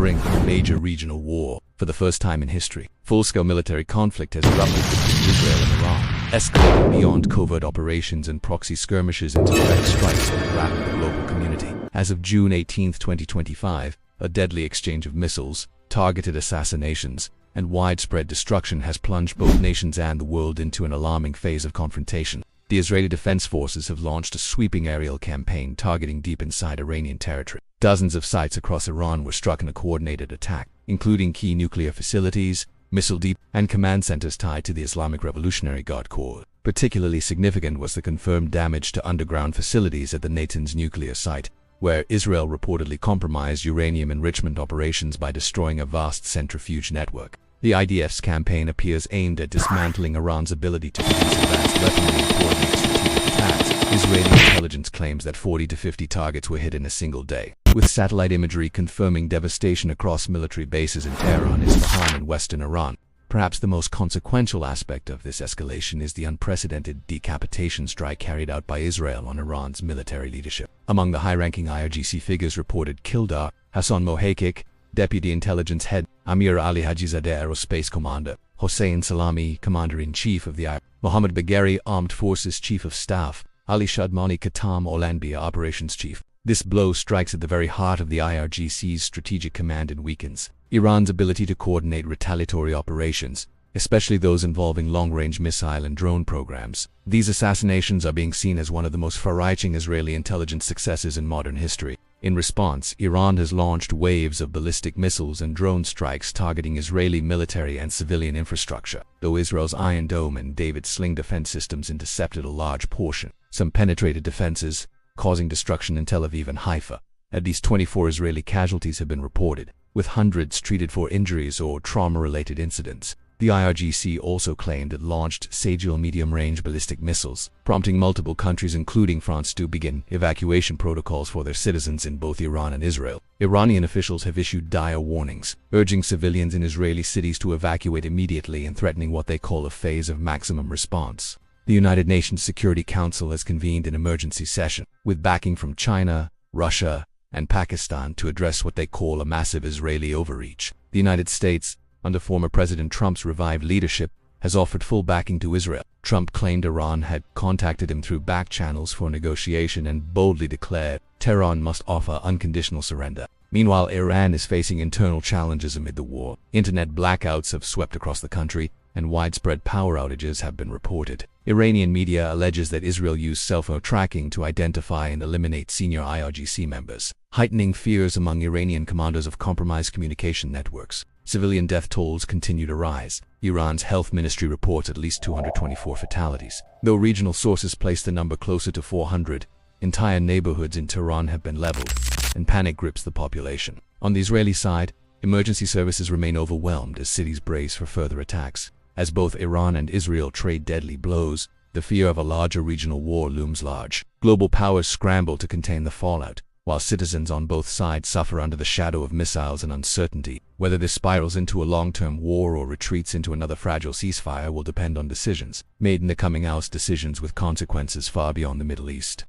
brink of a major regional war. For the first time in history, full-scale military conflict has erupted between Israel and Iran, escalating beyond covert operations and proxy skirmishes into direct strikes that have rattled the global community. As of June 18, 2025, a deadly exchange of missiles, targeted assassinations, and widespread destruction has plunged both nations and the world into an alarming phase of confrontation. The Israeli Defense Forces have launched a sweeping aerial campaign targeting deep inside Iranian territory. Dozens of sites across Iran were struck in a coordinated attack, including key nuclear facilities, missile depots, and command centers tied to the Islamic Revolutionary Guard Corps. Particularly significant was the confirmed damage to underground facilities at the Natanz nuclear site, where Israel reportedly compromised uranium enrichment operations by destroying a vast centrifuge network. The IDF's campaign appears aimed at dismantling Iran's ability to produce advanced weaponry and coordinate strategic attacks. Israeli intelligence claims that 40 to 50 targets were hit in a single day, with satellite imagery confirming devastation across military bases in Tehran, Isfahan, and western Iran. Perhaps the most consequential aspect of this escalation is the unprecedented decapitation strike carried out by Israel on Iran's military leadership. Among the high-ranking IRGC figures reported killed are Hassan Mohammad, Deputy Intelligence Head, Amir Ali Hajizadeh, Aerospace Commander, Hossein Salami, Commander-in-Chief of the IRGC, Mohammad Bagheri, Armed Forces Chief of Staff, Ali Shadmani Khatam Olanbia, Operations Chief. This blow strikes at the very heart of the IRGC's strategic command and weakens Iran's ability to coordinate retaliatory operations, especially those involving long-range missile and drone programs. These assassinations are being seen as one of the most far-reaching Israeli intelligence successes in modern history. In response, Iran has launched waves of ballistic missiles and drone strikes targeting Israeli military and civilian infrastructure. Though Israel's Iron Dome and David Sling defense systems intercepted a large portion, some penetrated defenses, causing destruction in Tel Aviv and Haifa. At least 24 Israeli casualties have been reported, with hundreds treated for injuries or trauma-related incidents. The IRGC also claimed it launched Sagil medium-range ballistic missiles, prompting multiple countries including France to begin evacuation protocols for their citizens in both Iran and Israel. Iranian officials have issued dire warnings, urging civilians in Israeli cities to evacuate immediately and threatening what they call a phase of maximum response. The United Nations Security Council has convened an emergency session, with backing from China, Russia, and Pakistan to address what they call a massive Israeli overreach. The United States, under former President Trump's revived leadership, has offered full backing to Israel. Trump claimed Iran had contacted him through back channels for negotiation and boldly declared Tehran must offer unconditional surrender. Meanwhile, Iran is facing internal challenges amid the war. Internet blackouts have swept across the country, and widespread power outages have been reported. Iranian media alleges that Israel used cell phone tracking to identify and eliminate senior IRGC members, heightening fears among Iranian commanders of compromised communication networks. Civilian death tolls continue to rise. Iran's health ministry reports at least 224 fatalities. Though regional sources place the number closer to 400, entire neighborhoods in Tehran have been leveled, and panic grips the population. On the Israeli side, emergency services remain overwhelmed as cities brace for further attacks. As both Iran and Israel trade deadly blows, the fear of a larger regional war looms large. Global powers scramble to contain the fallout, while citizens on both sides suffer under the shadow of missiles and uncertainty. Whether this spirals into a long-term war or retreats into another fragile ceasefire will depend on decisions made in the coming hours, decisions with consequences far beyond the Middle East.